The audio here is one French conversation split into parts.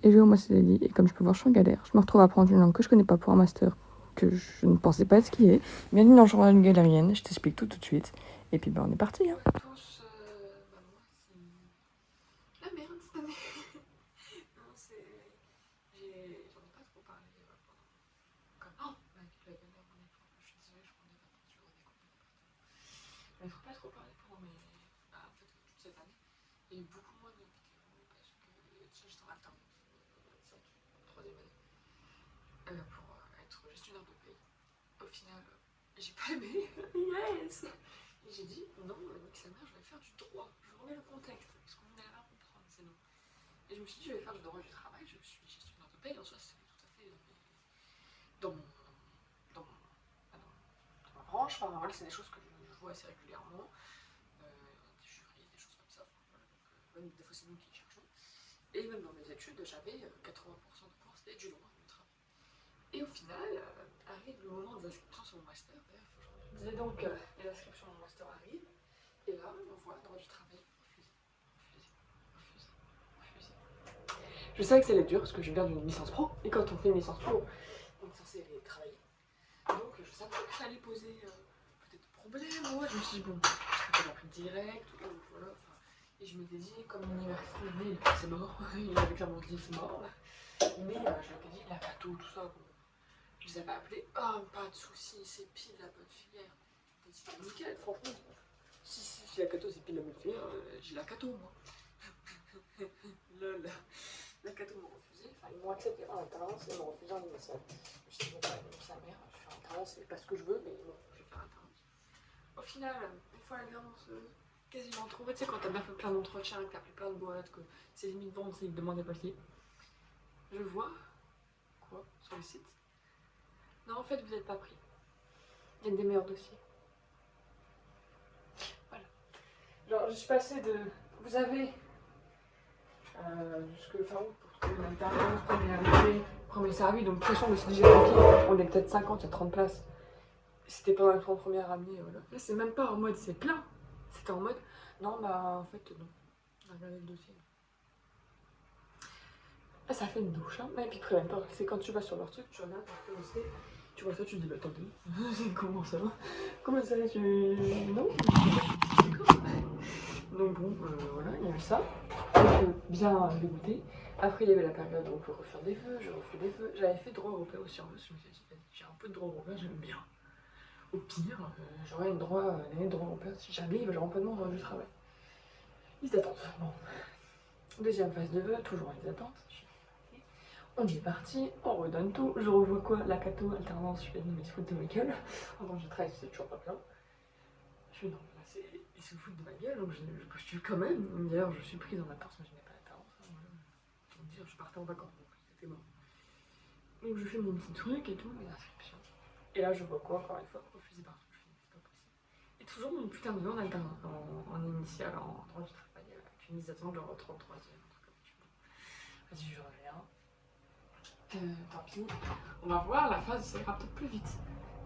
Et je vais au master daily, et comme je peux voir, je suis en galère. Je me retrouve à prendre une langue que je connais pas pour un master que je ne pensais pas être ce qui est. Bienvenue dans le journal galérienne, je t'explique tout de suite. Et puis on est parti. Hein. Tous, moi c'est la merde cette année. Non, c'est. J'en ai pas trop parlé pendant. Comme. Oh, avec la galère, on est. Je suis désolée, je prends des vacances, je redécoupe des partout. Mais il faut pas trop parler pendant mes. En fait, toute cette année, il y a eu beaucoup moins de vidéos parce que j'étais en alternance, 3e année, pour être gestionnaire de paye. Au final, j'ai pas aimé. Yes! Et j'ai dit, non, nique sa mère, je vais faire du droit. Je remets le contexte, parce qu'on n'allait rien comprendre, c'est non. Et je me suis dit, je vais faire du droit du travail, je suis gestionnaire de paye, en soi, c'est tout à fait dans, mon, dans, mon, dans ma branche. Enfin, voilà, c'est des choses que je vois assez régulièrement. Des jurys, des choses comme ça. Enfin, voilà, donc, même des fois, c'est nous qui cherchons. Et même dans mes études, j'avais 80% de cours, c'était du droit du travail. Et au final, arrive le moment des inscriptions sur mon master. D'ailleurs, je disais donc, les inscriptions sur mon master arrivent. Et là, on voit droit du travail refusé, refusé, refusé, refusé. Je savais que ça allait être dur parce que je viens d'une licence pro. Et quand on fait une licence pro, on est censé aller travailler. Donc je savais que ça allait poser peut-être problème. Moi, je me suis dit, bon, je serais pas plus direct. Ou voilà. Enfin, et je m'étais dit, comme l'université, c'est mort. Il avait clairement dit, c'est mort. Mais je m'étais dit, la cato, tout ça. Bon, je les avais appelés. Oh, pas de soucis, c'est pile la bonne filière. Je m'étais dit, nickel, franchement. Si la cato c'est pile la bonne filière, j'ai la cato moi. Lol. La cato m'a refusé, enfin ils m'ont accepté en alternance et ils m'ont refusé en initiale. Je me suis dit, bon, sa mère, je fais en alternance, c'est pas ce que je veux, mais bon, je vais faire alternance. Au final, une fois l'alternance quasiment trouvée, tu sais, quand t'as bien fait plein d'entretiens, que t'as fait plein de boîtes, que c'est limite bon, c'est une demande des papiers, je vois, quoi, sur le site. Non, en fait, vous n'êtes pas pris. Il y a des meilleurs dossiers. Genre, je suis passée de. Vous avez jusque fin août pour trouver une alternance, premier servi, donc de toute façon, le site déjà rempli. On est peut-être 50, il y a 30 places. C'était pendant les 30 premières années, voilà. Là, c'est même pas en mode c'est plein. C'était en mode non, bah en fait, non. On a regardé le dossier. Là, ça fait une douche, hein. Et puis, même pas, c'est quand tu vas sur leur truc, tu regardes leur dossier, tu vois ça, tu te dis, bah attendez, comment ça va? Comment ça va? Non? Donc bon, voilà, il y a eu ça. Bien dégoûté. Après, il y avait la période où on peut refaire des vœux, je refais des vœux. J'avais fait droit européen aussi en vœux, je me suis dit, j'ai un peu de droit européen, j'aime bien. Au pire, j'aurais une année de droit européen si jamais je remplace mon droit du travail. Ils attendent. Bon. Deuxième phase de vœux, toujours les attentes. On est parti, on redonne tout. Je revois quoi? La cato, alternance, je fais mais ils se foutent de ma gueule. Avant, je travaille, c'est toujours pas plein. Je fais non, là, ils se foutent de ma gueule, donc je postule quand même. D'ailleurs, je suis prise en alternance, mais je n'ai pas d'alternance. Pour me dire, je partais en vacances, donc c'était mort. Donc je fais mon petit truc et tout, mes inscriptions. Et là, je vois quoi, encore une fois, refusé partout. Je fais, c'est pas possible. Et toujours mon putain de vœu en alternance, en initial, en droit du travail, avec une mise d'attente genre 33e, un truc comme ça. Vas-y, je reviens. Tant pis. On va voir, la phase, ça ira peut-être plus vite.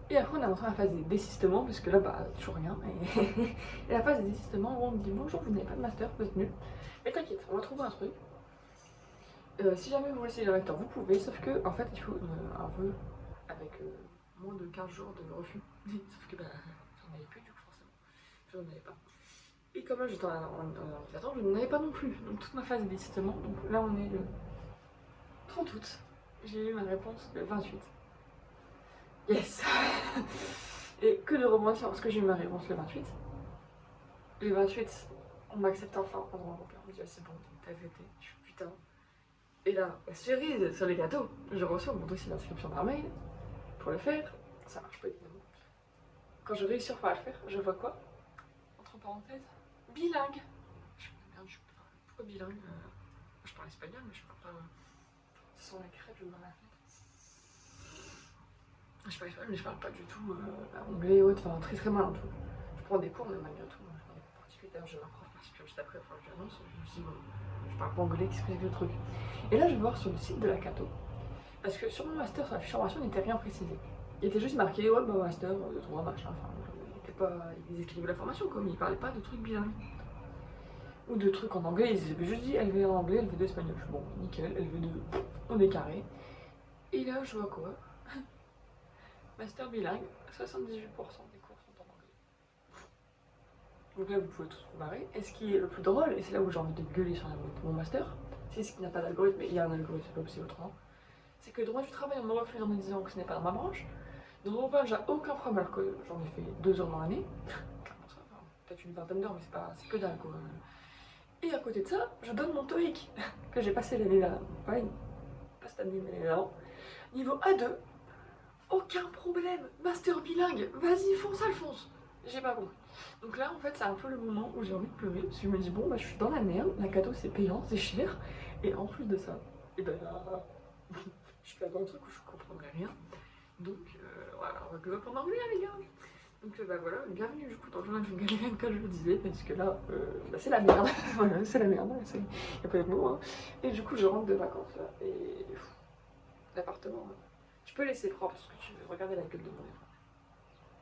Et après, on est rentré à la phase des désistements, parce que là, bah, toujours rien. Et la phase des désistements, où on me dit bonjour, vous n'avez pas de master, vous êtes nul. Mais t'inquiète, on va trouver un truc. Si jamais vous voulez essayer le recteur, vous pouvez, sauf que, en fait, il faut un vœu avec moins de 15 jours de refus. Sauf que, bah, j'en avais plus, du coup, forcément. Je n'en avais pas. Et comme là, j'étais en attente, je n'en avais pas non plus. Donc, toute ma phase de désistement. Donc là, on est le 30 août. J'ai eu ma réponse le 28. Yes. Et que de rebondir parce que j'ai eu ma réponse le 28. Le 28, on m'accepte enfin en droit européen. On me dit, ah, c'est bon, t'as accepté. Je suis putain. Et là, cerise sur les gâteaux, je reçois mon dossier d'inscription par mail pour le faire. Ça marche pas évidemment. Quand je réussis enfin à le faire, je vois quoi? Entre parenthèses, bilingue. Je me merde, pourquoi bilingue? Je parle espagnol, mais je parle pas. Ce sont les crêpes, je me la fenêtre. Je parle espagnol, mais je parle pas du tout anglais, autre, enfin très mal en tout. Je prends des cours, mais malgré tout, je prends des cours particuliers. D'ailleurs, j'ai ma prof particulière juste après, enfin, je l'annonce, je me suis dit, bon, je parle pas anglais, qu'est-ce que c'est que le truc? Et là, je vais voir sur le site de la Cato, parce que sur mon master, sur la fiche formation, il n'était rien précisé. Il était juste marqué, ouais, bah, master, de droit, machin, enfin, il était pas. Ils écrivaient la formation, comme ils parlaient pas de trucs bilingues. ou de trucs en anglais. Ils disaient juste dit LV en anglais, LV2 espagnol. Je suis bon, nickel, LV2, on est carré. Et là, je vois quoi? Master bilingue, 78% des cours sont en anglais. Donc là, vous pouvez tous vous marrer. Et ce qui est le plus drôle, et c'est là où j'ai envie de gueuler sur mon master, c'est ce qu'il n'y a pas d'algorithme, mais il y a un algorithme, c'est pas possible autrement. C'est que droit du travail, on me refuse en me disant que ce n'est pas dans ma branche. Dans mon j'ai aucun problème, alors que j'en ai fait 2 heures dans l'année. Peut-être une vingtaine d'heures, mais c'est que dalle quoi. Et à côté de ça, je donne mon TOEIC, que j'ai passé l'année là, pas cette année, mais l'année d'avant. Niveau A2, aucun problème, master bilingue, vas-y, fonce Alphonse. J'ai pas compris. Donc là, en fait, c'est un peu le moment où j'ai envie de pleurer, parce que je me dis, bon, bah je suis dans la merde, la cadeau c'est payant, c'est cher, et en plus de ça, et ben là, je fais un truc où je comprendrai rien. Donc voilà, on va que en anglais les gars. Donc bah voilà, bienvenue du coup dans le journal d'une galérienne comme je le disais, parce que là, bah, c'est la merde. Voilà, c'est la merde, il n'y a pas de mots. Hein. Et du coup je rentre de vacances là, et l'appartement, je peux laisser propre parce que tu veux regarder la gueule de mon époux.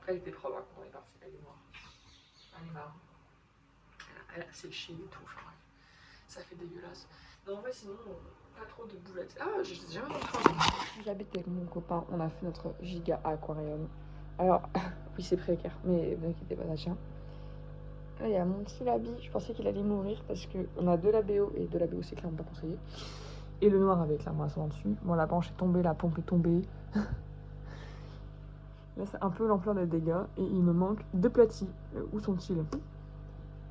Elle était propre hein, quand on est parti, elle est noire. Elle est marron. Elle a séché et tout, enfin, ça fait dégueulasse. Non en fait sinon, pas trop de boulettes. Ah, j'ai jamais montré. J'habite avec mon copain, on a fait notre giga aquarium. Alors, oui c'est précaire, mais ne vous inquiétez pas, Nacha. Là il y a mon petit labi, je pensais qu'il allait mourir parce qu'on a 2 labéos, et 2 labéos c'est clairement pas conseillé. Et le noir avec clairement un dessus. Bon la branche est tombée, la pompe est tombée. Là c'est un peu l'ampleur des dégâts, et il me manque 2 platis. Où sont-ils?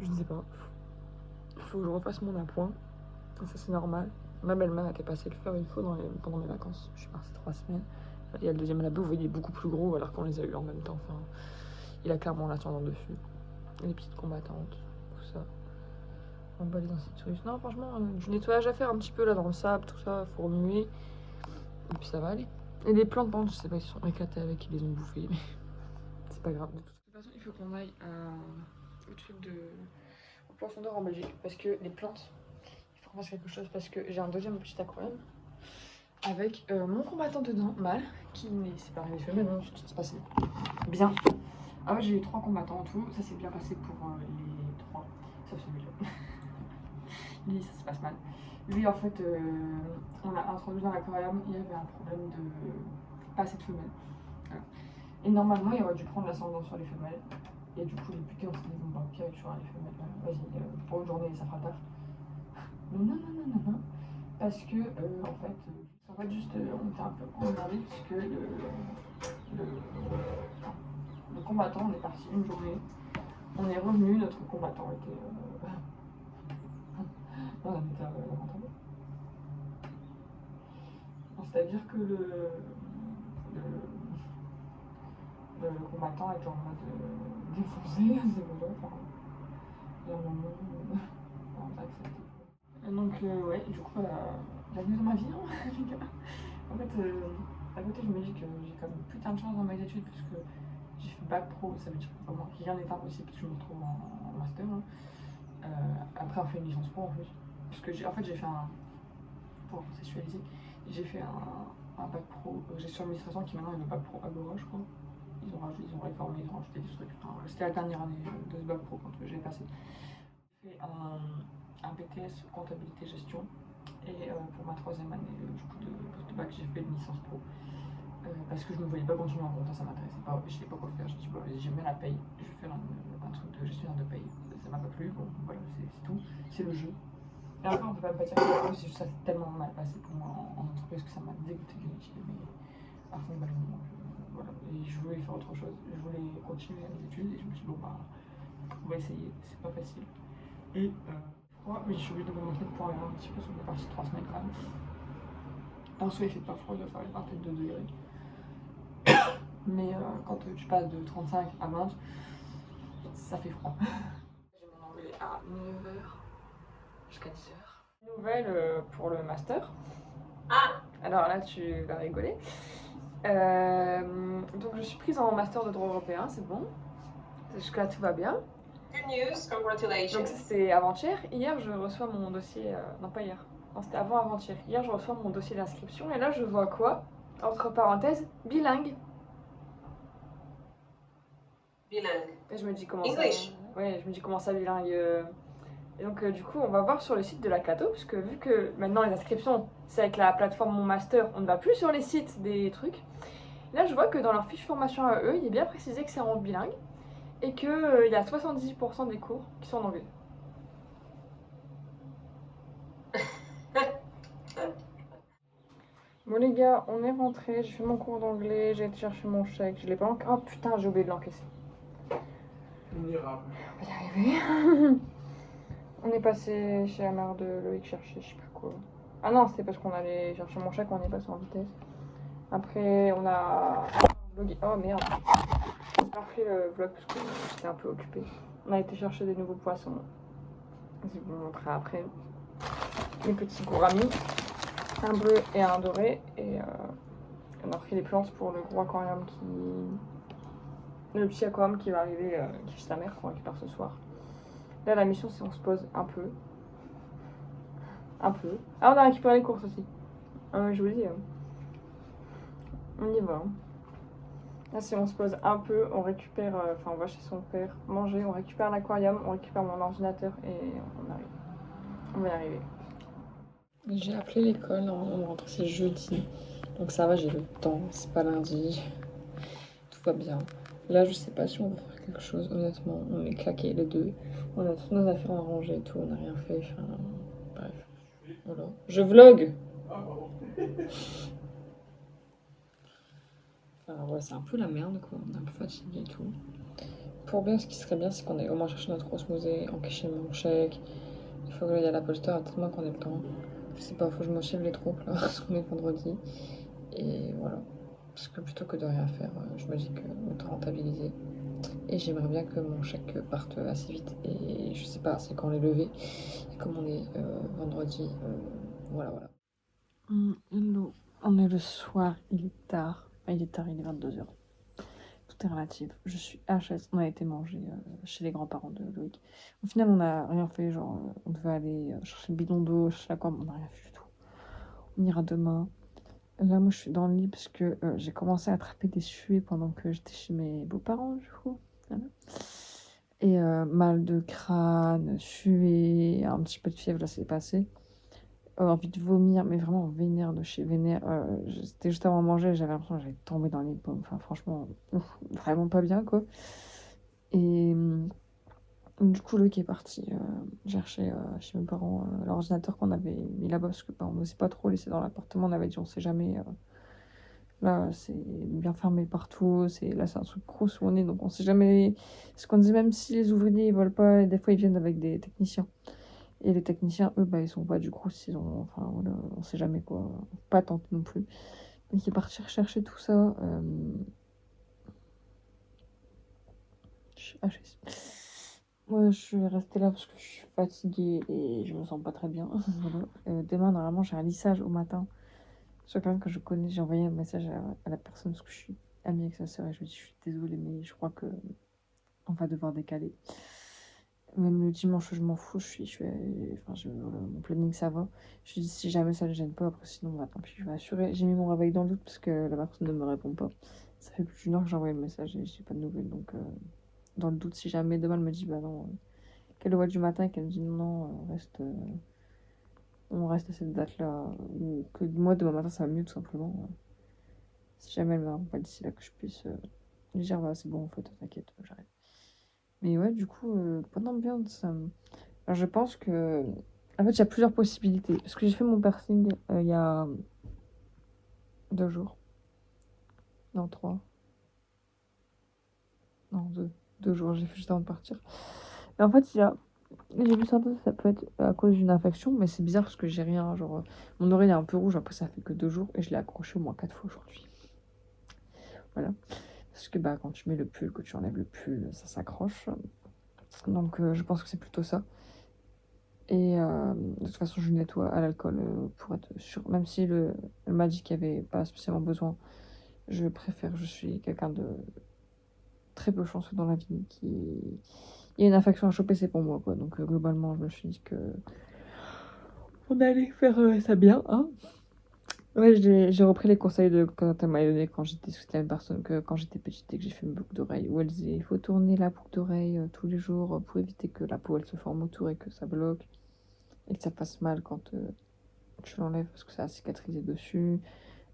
Je ne sais pas. Faut que je refasse mon appoint. Ça c'est normal. Ma belle-mère était passée le faire une fois pendant mes vacances. Je suis partie 3 semaines. Il y a le deuxième labé, vous voyez, il est beaucoup plus gros alors qu'on les a eu en même temps. Enfin, il a clairement l'ascendant dessus. Les petites combattantes, tout ça. On bat les insectes. Non, franchement, du nettoyage à faire un petit peu là dans le sable, tout ça, faut remuer. Et puis ça va aller. Et les plantes, bon, je sais pas, ils sont éclatés avec, ils les ont bouffés, mais c'est pas grave. De toute façon, il faut qu'on aille au truc au poisson d'or en Belgique parce que les plantes, il faut qu'on fasse quelque chose parce que j'ai un deuxième petit aquarium avec mon combattant dedans, mâle, qui n'est pas arrivé femelle, non, ça se passait bien. Ah ouais, j'ai eu 3 combattants en tout, ça s'est bien passé pour les 3, sauf celui-là. Lui, ça se passe mal. Lui, en fait, on l'a introduit dans l'aquarium, il y avait un problème de pas assez de femelles. Voilà. Et normalement, il aurait dû prendre l'ascendant sur les femelles. Et du coup, les putains, on s'est dit, bon, bah, ok, tu vois, les femelles, vas-y, pour une journée, ça fera taf. Mais non, parce que, en fait, juste, on était un peu emmerdés parce que le combattant, on est parti une journée, on est revenu, notre combattant était dans un état lamentable. C'est-à-dire que le combattant était en mode défoncé, c'est voilà, enfin, il y a un moment, on va accepter. Et donc, ouais, du coup, bienvenue dans ma vie, hein, les gars. En fait, à côté, je me dis que j'ai quand même putain de chance dans mes études parce que j'ai fait bac pro, ça veut dire que vraiment rien n'est impossible parce que je me retrouve en master. Hein. Après, on fait une licence pro en plus. Parce que en fait, j'ai fait pour contextualiser, j'ai fait un bac pro gestion d'administration qui maintenant est le bac pro Agora, je crois. Ils ont réformé, ils ont rajouté des trucs. Enfin, c'était la dernière année de ce bac pro quand je l'ai passé. J'ai fait un BTS comptabilité gestion. Et pour ma 3e année du coup de post-bac, j'ai fait une licence pro. Parce que je ne me voyais pas continuer en compta, ça m'intéressait pas, je ne savais pas quoi faire. J'ai dit, bon, j'aime bien la paye, je vais faire un truc de gestionnaire de paye. Ça m'a pas plu, bon, voilà, c'est tout, c'est le jeu. Et après, on peut pas me dire que c'est juste ça s'est tellement mal passé pour moi en entreprise que ça m'a dégoûté de l'étude, mais à fond de ballon. Voilà. Et je voulais faire autre chose, je voulais continuer mes études et je me suis dit, bon, bah, on va essayer, c'est pas facile. Et mais je suis obligée de me montrer pour aller un petit peu sur les parties 3 semaines quand même. En soi, il fait pas froid, il va faire une vingtaine de degrés. Mais quand tu passes de 35 à 20, ça fait froid. J'ai mon anglais à 9h jusqu'à 10h. Nouvelle pour le master. Ah! Alors là, tu vas rigoler. Donc je suis prise en master de droit européen, c'est bon. Jusque-là, tout va bien. Good news, congratulations. Donc ça c'était avant-hier. Hier je reçois mon dossier, non pas hier, non c'était avant-avant-hier. Hier je reçois mon dossier d'inscription et là je vois quoi? Entre parenthèses, bilingue. Bilingue. Et je me dis comment English. ça... Ouais, je me dis comment ça bilingue. Et donc du coup, on va voir sur le site de la Cato, parce que vu que maintenant les inscriptions, c'est avec la plateforme Mon Master, on ne va plus sur les sites des trucs. Là, je vois que dans leur fiche formation à eux, il est bien précisé que c'est en bilingue et qu'il y a 78% des cours qui sont en anglais. Bon les gars, on est rentrés, j'ai fait mon cours d'anglais, j'ai été chercher mon chèque, je l'ai pas encore... Oh putain, j'ai oublié de l'encaisser. On ira. On va y arriver. On est passé chez la mère de Loïc chercher je sais pas quoi. Ah non, c'était parce qu'on allait chercher mon chèque, on est passé en vitesse. Après, on a vlogué... Oh merde. J'ai pas refait le vlog parce que j'étais un peu occupée. On a été chercher des nouveaux poissons. Je vais vous montrer après. Les petits gouramis. Un bleu et un doré. Et on a pris les plantes pour le gros aquarium qui... Le petit aquarium qui va arriver, qui est chez sa mère qu'on récupère ce soir. Là, la mission, c'est on se pose un peu. Un peu. Ah, on a récupéré les courses aussi. Je vous dis. On y va. Là, si on se pose un peu, on récupère... Enfin, on va chez son père manger, on récupère l'aquarium, on récupère mon ordinateur et on arrive. On va y arriver. J'ai appelé l'école, normalement on rentre c'est jeudi. Donc ça va, j'ai le temps, c'est pas lundi. Tout va bien. Là, je sais pas si on va faire quelque chose, honnêtement. On est claqués les deux. On a toutes nos affaires à ranger et tout, on n'a rien fait. Enfin, bref. Voilà. Je vlog! Enfin, ouais, c'est un peu la merde, quoi. On est un peu fatigué et tout. Pour bien, ce qui serait bien, c'est qu'on ait au moins cherché notre osmosée, encaissé mon chèque. Il faut que j'aille à la poste, tellement qu'on ait le temps. Je sais pas, faut que je m'enchaîne les troupes, là, parce qu'on est vendredi. Et voilà. Parce que plutôt que de rien faire, je me dis que autant rentabiliser. Et j'aimerais bien que mon chèque parte assez vite. Et je sais pas, c'est quand les lever. Et comme on est vendredi, voilà. Hello. On est le soir, il est tard. Enfin, il est tard, il est 22h. Tout est relatif. Je suis HS. On a été manger chez les grands-parents de Loïc. Au final, on n'a rien fait. Genre, on devait aller chercher le bidon d'eau, chercher la corde. On n'a rien fait du tout. On ira demain. Là, moi, je suis dans le lit parce que j'ai commencé à attraper des suées pendant que j'étais chez mes beaux-parents, du coup. Voilà. Et mal de crâne, suée, un petit peu de fièvre, là, c'est passé. Envie de vomir, mais vraiment vénère de chez vénère. C'était juste avant de manger, j'avais l'impression que j'allais tomber dans les pommes. Enfin, franchement, vraiment pas bien, quoi. Et du coup, Loïc est parti chercher chez mes parents l'ordinateur qu'on avait mis là-bas parce que on n'osait pas trop laisser dans l'appartement. On avait dit, on sait jamais. Là, c'est bien fermé partout. Là, c'est un truc gros où on est, donc on sait jamais. Ce qu'on disait, même si les ouvriers ils veulent pas, des fois ils viennent avec des techniciens. Et les techniciens, eux, bah, ils sont pas du coup, enfin, voilà, on sait jamais quoi. Pas tenter non plus. Donc il est parti rechercher tout ça. Moi, je suis restée là parce que je suis fatiguée et je me sens pas très bien. Voilà. Demain, normalement, j'ai un lissage au matin. Sur quelqu'un que je connais, j'ai envoyé un message à la personne parce que je suis amie avec sa sœur et je lui ai dit, je suis désolée, mais je crois que on va devoir décaler. Même le dimanche, je m'en fous, voilà, mon planning ça va. Je lui dis si jamais ça ne gêne pas, après sinon, bah, tant pis, je vais assurer. J'ai mis mon réveil dans le doute parce que la personne ne me répond pas. Ça fait plus d'une heure que j'ai envoyé le message et j'ai pas de nouvelles, donc dans le doute, si jamais demain elle me dit bah non, qu'elle le voit du matin et qu'elle me dit non, on reste à cette date-là, ou que moi demain matin ça va mieux tout simplement. Si jamais elle me répond pas d'ici là, que je puisse lui dire bah c'est bon en fait, t'inquiète, j'arrête. Mais ouais, du coup, pendant bien ça Alors, je pense que. En fait, il y a plusieurs possibilités. Parce que j'ai fait mon piercing il y a 2 jours. Non, 3. Non, 2. 2 jours, j'ai fait juste avant de partir. Et en fait, j'ai vu ça, ça peut être à cause d'une infection, mais c'est bizarre parce que j'ai rien. Genre, mon oreille est un peu rouge, après ça fait que 2 jours et je l'ai accroché au moins 4 fois aujourd'hui. Voilà. Parce que bah, quand tu mets le pull, que tu enlèves le pull, ça s'accroche. Donc, je pense que c'est plutôt ça. Et de toute façon, je nettoie à l'alcool pour être sûr. Même si elle m'a dit qu'il n'y avait pas spécialement besoin, je suis quelqu'un de très peu chanceux dans la vie. Il y a une infection à choper, c'est pour moi, quoi. Donc globalement, je me suis dit que on allait faire ça bien, hein. Ouais, j'ai repris les conseils de quand elle m'a donné quand j'étais sous la même personne que quand j'étais petite et que j'ai fait une boucle d'oreille. Où elle disait il faut tourner la boucle d'oreille tous les jours pour éviter que la peau elle se forme autour et que ça bloque et que ça fasse mal quand tu l'enlèves parce que ça a cicatrisé dessus.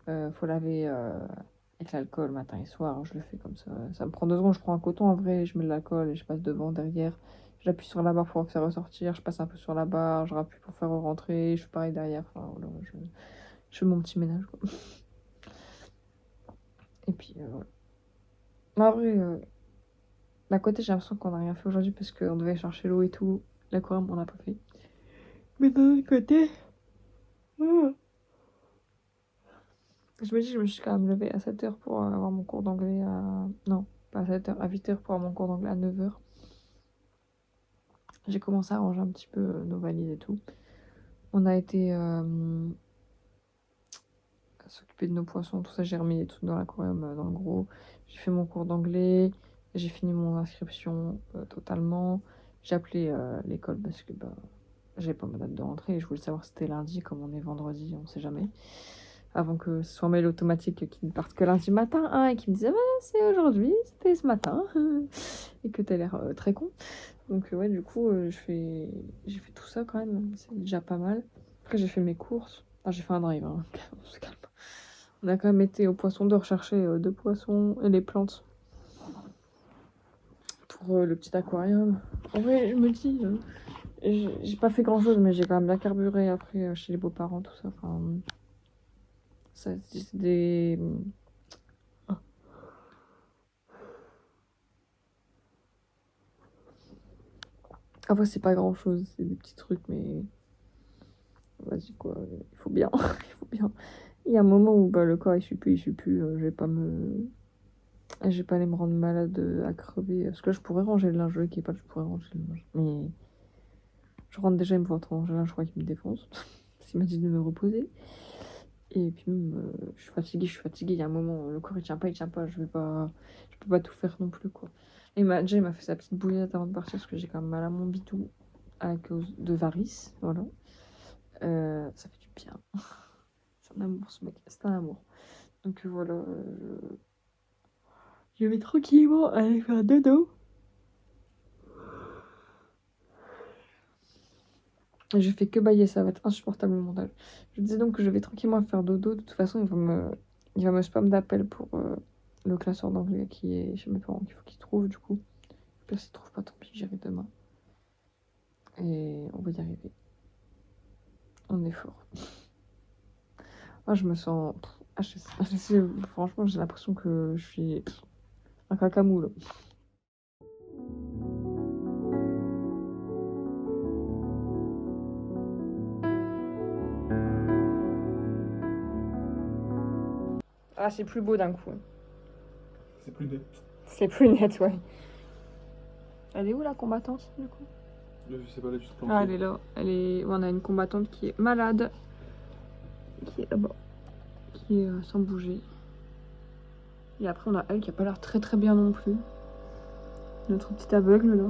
Faut laver avec l'alcool matin et soir. Je le fais comme ça. Ça me prend 2 secondes. Je prends un coton en vrai, je mets de l'alcool et je passe devant, derrière. J'appuie sur la barre pour faire ressortir. Je passe un peu sur la barre. Je rappuie pour faire rentrer. Je fais pareil derrière. Enfin, voilà, je fais mon petit ménage, quoi. Et puis, voilà. En vrai, d'un côté, j'ai l'impression qu'on n'a rien fait aujourd'hui parce qu'on devait chercher l'eau et tout. L'aquarium, on n'a pas fait. Mais d'un autre côté, je me dis, je me suis quand même levée à 7h pour avoir mon cours d'anglais à... Non, pas à 7h, à 8h pour avoir mon cours d'anglais à 9h. J'ai commencé à ranger un petit peu nos valises et tout. On a été s'occuper de nos poissons, tout ça. J'ai remis les trucs dans l'aquarium, dans le gros. J'ai fait mon cours d'anglais. J'ai fini mon inscription totalement. J'ai appelé l'école parce que j'avais pas ma date de rentrée et je voulais savoir si c'était lundi, comme on est vendredi, on sait jamais. Avant que ce soit un mail automatique qui ne parte que lundi matin, hein, et qui me disait ouais, c'est aujourd'hui, c'était ce matin, et que t'as l'air très con. Donc ouais, du coup, j'ai fait tout ça quand même, c'est déjà pas mal. Après, j'ai fait mes courses. Ah, j'ai fait un drive, hein. On se calme. On a quand même été au poisson d'or chercher 2 poissons et les plantes pour le petit aquarium. En vrai, je me dis, j'ai pas fait grand chose, mais j'ai quand même bien carburé après chez les beaux-parents, tout ça. Enfin, ça c'est des. Ah. Après, c'est pas grand chose, c'est des petits trucs, mais vas-y quoi, il faut bien, il faut bien. Il y a un moment où le corps il suit plus, je vais pas aller me rendre malade à crever. Parce que là, je pourrais ranger le linge qui est pas, je pourrais ranger le linge. Mais je rentre déjà, il me voit trop ranger le linge, je crois qu'il me défonce. S'il m'a dit de me reposer. Et puis même, je suis fatiguée. Il y a un moment, le corps il tient pas, je peux pas tout faire non plus, quoi. Et il m'a fait sa petite bouillette avant de partir parce que j'ai quand même mal à mon bidou à cause de varices, voilà. Ça fait du bien. C'est un amour ce mec, c'est un amour. Donc voilà, je vais tranquillement aller faire dodo. Je fais que bailler, ça va être insupportable le montage. Je disais donc que je vais tranquillement faire dodo. De toute façon, il va me spam d'appels pour le classeur d'anglais qui est chez mes parents, qu'il faut qu'ils trouvent du coup. Puis s'ils trouvent pas, tant pis, j'irai demain. Et on va y arriver. On est fort. Moi, je me sens... franchement, j'ai l'impression que je suis un cacamoule. Ah, c'est plus beau d'un coup. C'est plus net. C'est plus net, ouais. Elle est où la combattante du coup? Je sais pas, elle est juste planquée. Ah, elle est là. On a une combattante qui est malade. Qui est là-bas. Qui est sans bouger. Et après, on a elle qui a pas l'air très très bien non plus. Notre petite aveugle là.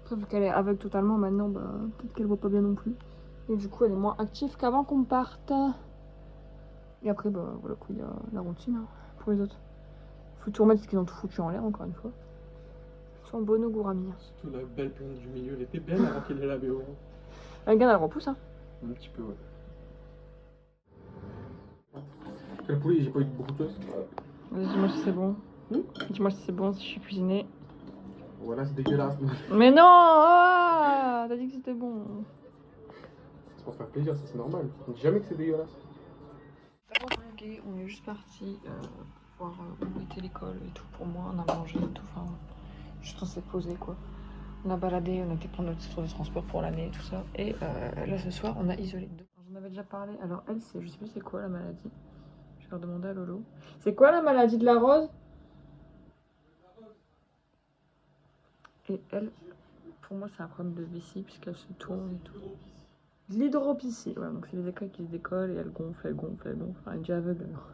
Après, vu qu'elle est aveugle totalement maintenant, peut-être qu'elle voit pas bien non plus. Et du coup, elle est moins active qu'avant qu'on parte. Et après, voilà quoi, il y a la routine hein, pour les autres. Faut tout remettre parce qu'ils ont tout foutu en l'air encore une fois. Son Bono Gourami. Surtout la belle plante du milieu, elle était belle avant qu'il ait la BO. Regarde, elle repousse hein. Un petit peu, ouais. Le poulet, j'ai pas eu beaucoup de choses. Vas-y, dis-moi si c'est bon. Dis-moi si c'est bon, si je suis cuisinée. Voilà, c'est dégueulasse. Mais non oh t'as dit que c'était bon. C'est pour se faire plaisir, ça c'est normal. On dit jamais que c'est dégueulasse. On est juste parti voir où était l'école et tout pour moi. On a mangé et tout. Enfin, juste on s'est posé quoi. On a baladé, on a été prendre notre titre de transport pour l'année et tout ça. Et là ce soir, on a isolé deux. J'en avais déjà parlé. Alors elle, je sais plus c'est quoi la maladie. Je vais leur demander à Lolo. C'est quoi la maladie de la rose? Et elle, pour moi, c'est un problème de vessie puisqu'elle se tourne et tout. De l'hydropécie, ouais, donc c'est les écailles qui se décollent et elles gonflent. Enfin, elle est déjà aveugle alors.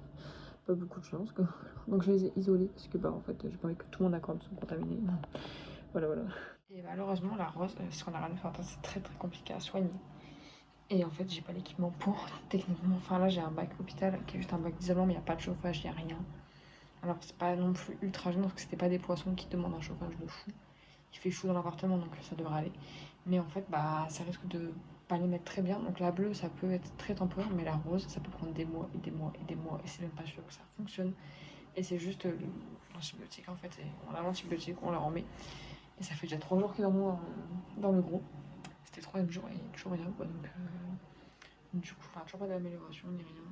Pas beaucoup de chance quoi. Donc je les ai isolées parce que en fait j'ai pas envie que tout le monde accorde soit contaminé. Voilà. Et malheureusement la rose, parce qu'on a rien fait, c'est très très compliqué à soigner. Et en fait, j'ai pas l'équipement pour, techniquement. Enfin, là, j'ai un bac hôpital qui est juste un bac d'isolement, mais il n'y a pas de chauffage, il n'y a rien. Alors, c'est pas non plus ultra gênant parce que c'était pas des poissons qui demandent un chauffage de fou. Il fait chaud dans l'appartement, donc ça devrait aller. Mais en fait, bah, ça risque de pas les mettre très bien. Donc, la bleue, ça peut être très temporaire, mais la rose, ça peut prendre des mois et des mois et des mois. Et c'est même pas sûr que ça fonctionne. Et c'est juste l'antibiotique, en fait. Et on a l'antibiotique, on la remet. Et ça fait déjà 3 jours qu'ils en ont dans le gros. C'était le 3e jour et toujours rien, quoi. Donc, du coup, enfin, toujours pas d'amélioration ni rien.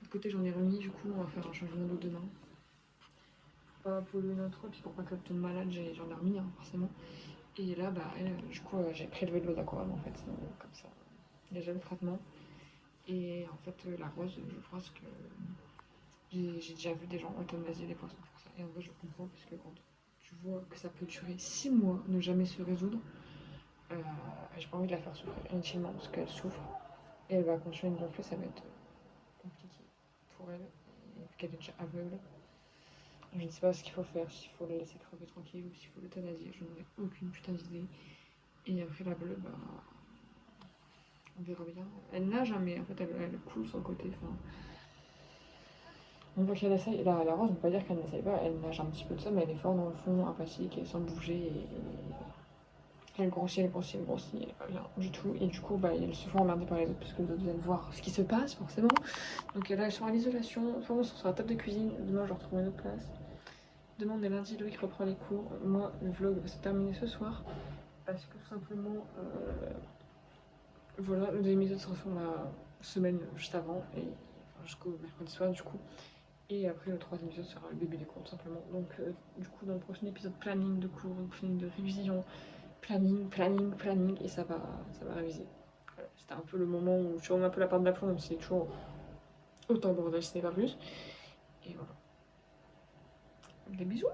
De côté, j'en ai remis, du coup, on va faire un changement d'eau demain. Pas polluer notre eau, puis pour pas qu'elle tombe malade, j'en ai remis, hein, forcément. Et là, bah, du coup, j'ai prélevé de l'eau d'aquarium, en fait, comme ça. Déjà le traitement. Et en fait, la rose, je pense que j'ai déjà vu des gens euthanasier des poissons pour ça. Et en vrai, je comprends, parce que quand tu vois que ça peut durer 6 mois, ne jamais se résoudre, j'ai pas envie de la faire souffrir inutilement, parce qu'elle souffre. Et elle va continuer de gonfler, ça va être compliqué pour elle, vu qu'elle est déjà aveugle. Je ne sais pas ce qu'il faut faire, s'il faut la laisser crever tranquille ou s'il faut l'euthanasier, je n'en ai aucune putain d'idée. Et après la bleue, bah, on verra bien. Elle nage, hein, mais en fait elle coule sur le côté. Enfin, on voit qu'elle essaye. La rose, on peut pas dire qu'elle n'essaye pas, elle nage un petit peu de ça, mais elle est forte dans le fond, apathique et sans bouger. Et elle grossit, elle grossit, elle grossit, elle est pas bien du tout. Et du coup, bah, elle se fait emmerder par les autres parce que les autres viennent voir ce qui se passe, forcément. Donc là, elles sont à l'isolation. Enfin, ils sont sur la table de cuisine. Demain, je retrouve une autre place. Demain, on est lundi, Loïc reprend les cours. Moi, le vlog va se terminer ce soir. Parce que tout simplement, voilà, le deuxième épisode sera sur la semaine juste avant. Et enfin, jusqu'au mercredi soir, du coup. Et après, le 3e épisode sera le bébé des cours, tout simplement. Donc, du coup, dans le prochain épisode, planning de cours, planning de révision. Planning, et ça va réviser. Voilà, c'était un peu le moment où je remets un peu la part de l'aplomb, même si c'est toujours autant bordel, ce n'est pas plus. Et voilà. Des bisous!